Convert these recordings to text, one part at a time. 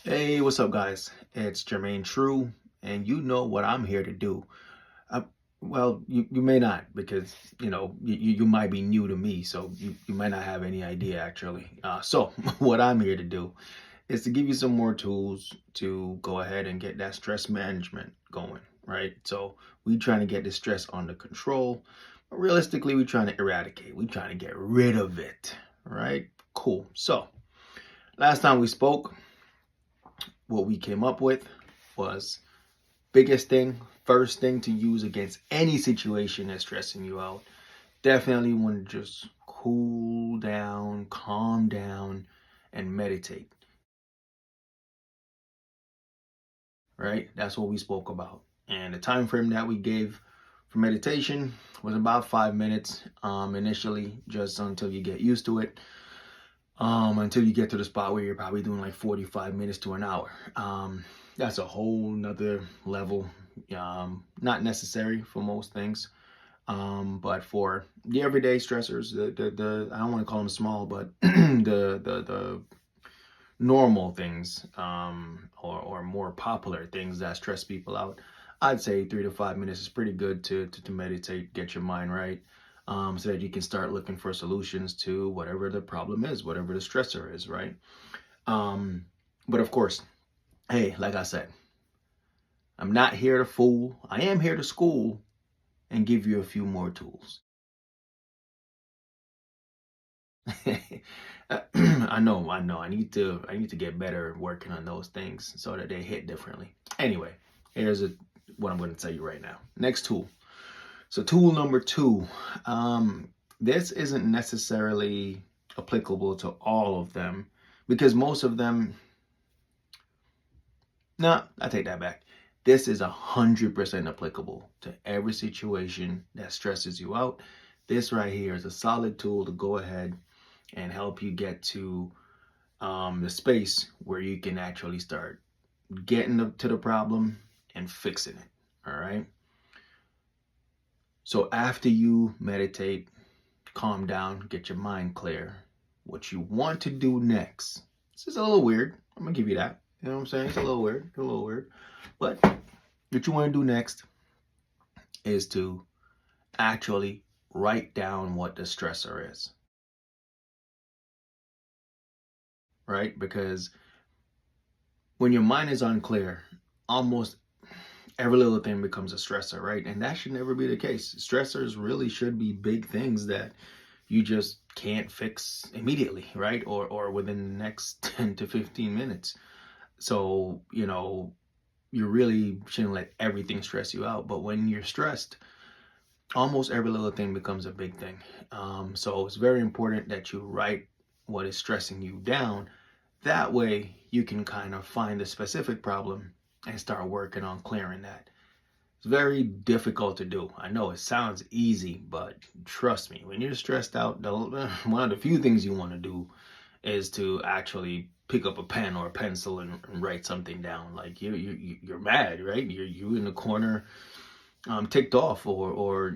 Hey, what's up, guys? It's Jermaine True, and you know what I'm here to do. Uh, you may not because you might be new to me, so you might not have any idea actually. So what I'm here to do is to give you some more tools to go ahead and get that stress management going, right? So we trying to get the stress under control, but realistically, we trying to eradicate. We trying to get rid of it, right? Cool. So last time we spoke, what we came up with was biggest thing, first thing to use against any situation that's stressing you out. Definitely want to just cool down, calm down, and meditate. Right? That's what we spoke about. And the time frame that we gave for meditation was about 5 minutes initially, just until you get used to it. Until you get to the spot where you're probably doing like 45 minutes to an hour. That's a whole nother level. Not necessary for most things. But for the everyday stressors, the I don't want to call them small, but the normal things, or more popular things that stress people out, I'd say 3 to 5 minutes is pretty good to meditate, get your mind right, so that you can start looking for solutions to whatever the problem is, whatever the stressor is, right? Um, but of course, hey, like I said, I'm not here to fool. I am here to school and give you a few more tools. I know. I need to get better working on those things so that they hit differently. Anyway, what I'm going to tell you right now. Next tool. So tool number two. This isn't necessarily applicable to all of them because most of them. No, I take that back. This is 100% applicable to every situation that stresses you out. This right here is a solid tool to go ahead and help you get to the space where you can actually start getting to the problem and fixing it. All right. So after you meditate, calm down, get your mind clear, what you want to do next. This is a little weird. I'm gonna give you that. You know what I'm saying? It's a little weird. A little weird. But what you want to do next is to actually write down what the stressor is. Right? Because when your mind is unclear, almost every little thing becomes a stressor, right? And that should never be the case. Stressors really should be big things that you just can't fix immediately, right? Or within the next 10 to 15 minutes. So, you really shouldn't let everything stress you out. But when you're stressed, almost every little thing becomes a big thing. So it's very important that you write what is stressing you down. That way you can kind of find the specific problem and start working on clearing that. It's very difficult to do. I know it sounds easy, but trust me, when you're stressed out, one of the few things you want to do is to actually pick up a pen or a pencil and write something down. Like you're mad, right? You in the corner, ticked off, or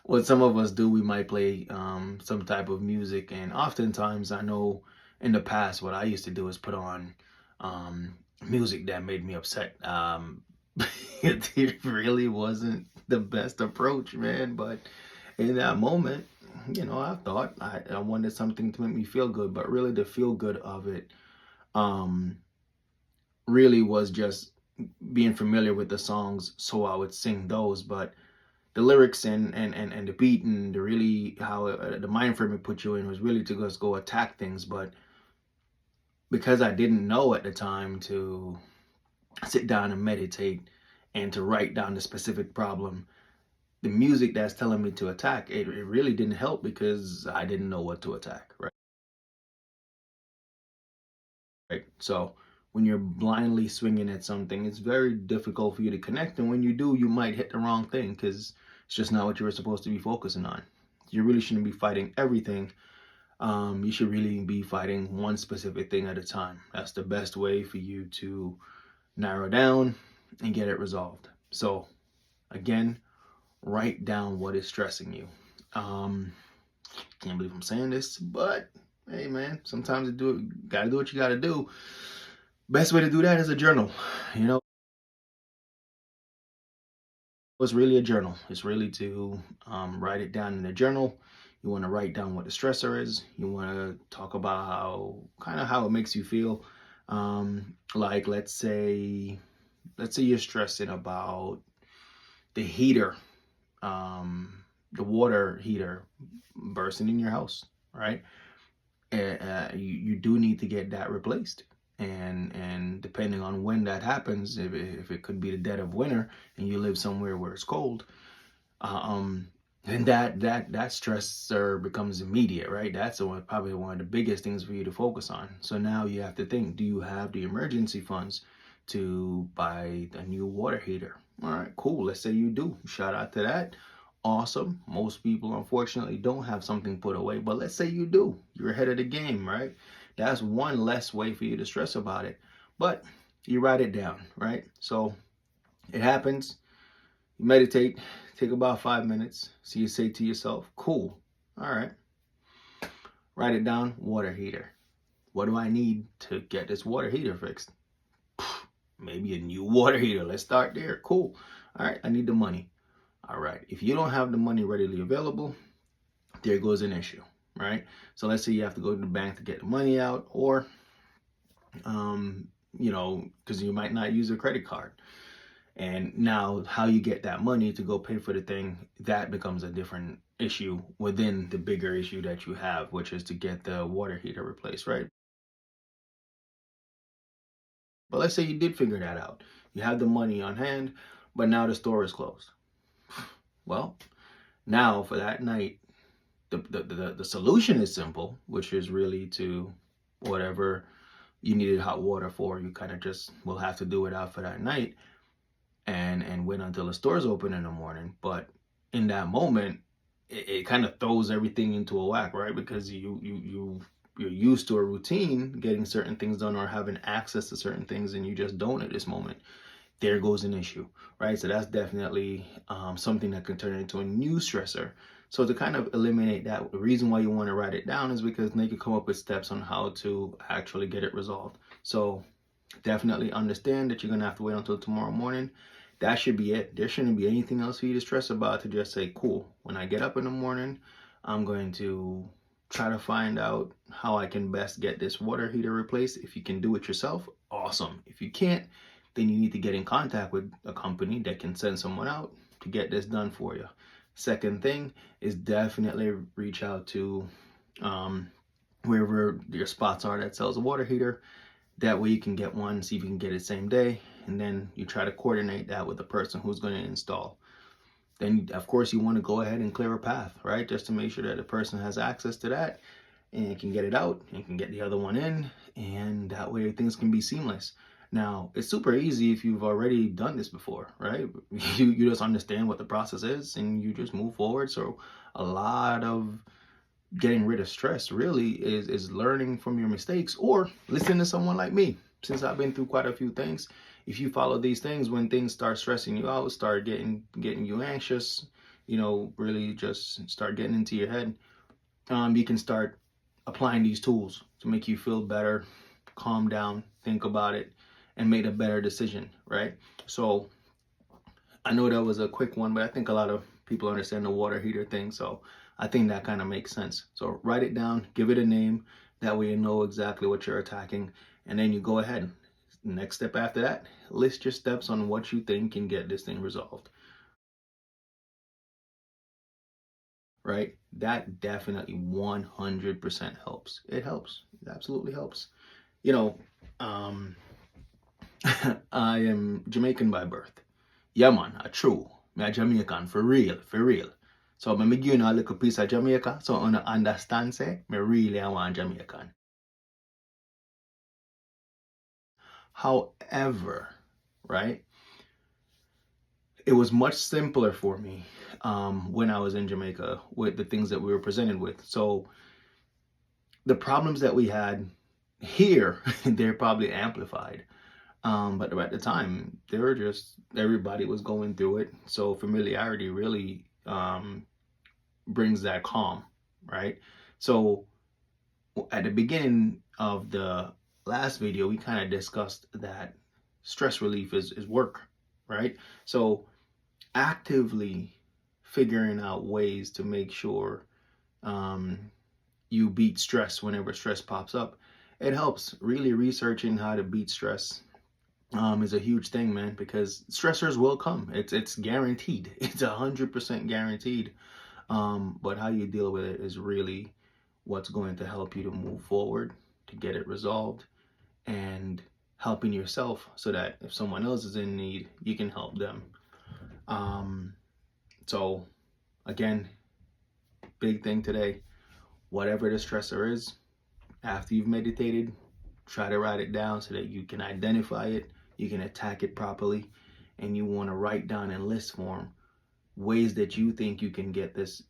what some of us do, we might play some type of music, and oftentimes I know in the past what I used to do is put on music that made me upset. It really wasn't the best approach, man, but in that moment, I thought I wanted something to make me feel good, but really the feel good of it um really was just being familiar with the songs, so I would sing those. But the lyrics and the beat and the really how the mind frame it put you in was really to just go attack things. But because I didn't know at the time to sit down and meditate and to write down the specific problem, the music that's telling me to attack it really didn't help because I didn't know what to attack, right? So when you're blindly swinging at something, it's very difficult for you to connect. And when you do, you might hit the wrong thing because it's just not what you were supposed to be focusing on. You really shouldn't be fighting everything. You should really be fighting one specific thing at a time. That's the best way for you to narrow down and get it resolved. So, again, write down what is stressing you. Can't believe I'm saying this, but Hey man, sometimes you gotta do what you gotta do. Best way to do that is a journal. You know, it's really a journal. It's really to write it down in a journal. You want to write down what the stressor is. You want to talk about how it makes you feel. Like let's say you're stressing about the heater, the water heater bursting in your house, right? You do need to get that replaced. And depending on when that happens, if it could be the dead of winter and you live somewhere where it's cold, um, then that stressor becomes immediate, right? That's probably one of the biggest things for you to focus on. So now you have to think: do you have the emergency funds to buy a new water heater? All right, cool. Let's say you do. Shout out to that. Awesome. Most people, unfortunately, don't have something put away, but let's say you do. You're ahead of the game, right? That's one less way for you to stress about it. But you write it down, right? So it happens. You meditate, take about 5 minutes. So you say to yourself, cool. All right. Write it down. Water heater. What do I need to get this water heater fixed? Maybe a new water heater. Let's start there. Cool. All right. I need the money. All right. If you don't have the money readily available, there goes an issue, right? So let's say you have to go to the bank to get the money out, or, because you might not use a credit card. And now, how you get that money to go pay for the thing, that becomes a different issue within the bigger issue that you have, which is to get the water heater replaced, right? But let's say you did figure that out. You have the money on hand, but now the store is closed. Well, now for that night, the solution is simple, which is really to whatever you needed hot water for, you kind of just will have to do it out for that night and wait until the store's open in the morning. But in that moment, it kind of throws everything into a whack, right? Because you're used to a routine, getting certain things done or having access to certain things, and you just don't at this moment. There goes an issue, right? So that's definitely something that can turn into a new stressor. So to kind of eliminate that, the reason why you want to write it down is because then you can come up with steps on how to actually get it resolved. So definitely understand that you're gonna have to wait until tomorrow morning. That should be it. There shouldn't be anything else for you to stress about, to just say, cool, when I get up in the morning, I'm going to try to find out how I can best get this water heater replaced. If you can do it yourself, awesome. If you can't, then you need to get in contact with a company that can send someone out to get this done for you. Second thing is definitely reach out to wherever your spots are that sells a water heater. That way you can get one, see if you can get it same day, and then you try to coordinate that with the person who's going to install. Then, of course, you want to go ahead and clear a path, right? Just to make sure that the person has access to that and can get it out and can get the other one in, and that way things can be seamless. Now, it's super easy if you've already done this before, right? You just understand what the process is and you just move forward. So a lot of getting rid of stress really is learning from your mistakes, or listen to someone like me. Since I've been through quite a few things, if you follow these things, when things start stressing you out, start getting you anxious, really just start getting into your head, you can start applying these tools to make you feel better, calm down, think about it, and make a better decision, right? So I know that was a quick one, but I think a lot of people understand the water heater thing. So I think that kind of makes sense. So write it down, give it a name. That way you know exactly what you're attacking. And then you go ahead. Next step after that, list your steps on what you think can get this thing resolved, right? That definitely 100% helps. It helps. It absolutely helps. You know, um, I am Jamaican by birth. Yeah, man, a true. Me a Jamaican for real, for real. So me give you a little piece of Jamaica, so you understand say me really I want Jamaican. However, right, it was much simpler for me when I was in Jamaica with the things that we were presented with. So the problems that we had here, they're probably amplified. But at the time, they were just everybody was going through it. So familiarity really brings that calm, right? So at the beginning of the last video, we kind of discussed that stress relief is work, right? So actively figuring out ways to make sure um, you beat stress whenever stress pops up. It helps. Really researching how to beat stress is a huge thing, man, because stressors will come. It's guaranteed. It's 100% guaranteed. But how you deal with it is really what's going to help you to move forward, to get it resolved, and helping yourself so that if someone else is in need, you can help them. So again, big thing today, whatever the stressor is, after you've meditated, try to write it down so that you can identify it, you can attack it properly, and you want to write down in list form ways that you think you can get this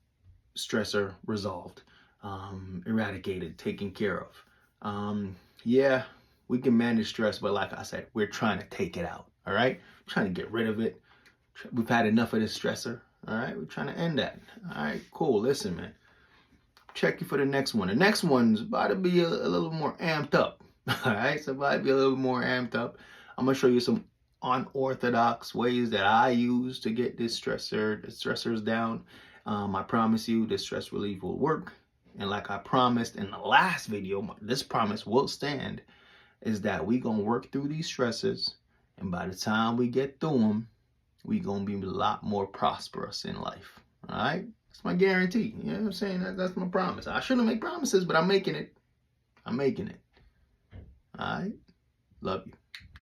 stressor resolved, eradicated, taken care of. Yeah, we can manage stress, but like I said, we're trying to take it out. All right, we're trying to get rid of it. We've had enough of this stressor. All right, we're trying to end that. All right, cool. Listen, man, check you for the next one. The next one's about to be a little more amped up. All right, so about to be a little more amped up. I'm gonna show you some unorthodox ways that I use to get the stressors down. I promise you, this stress relief will work. And like I promised in the last video, this promise will stand, is that we gonna work through these stresses, and by the time we get through them, we gonna be a lot more prosperous in life. All right, that's my guarantee. You know what I'm saying? That's my promise. I shouldn't make promises, but I'm making it. I'm making it. All right, love you.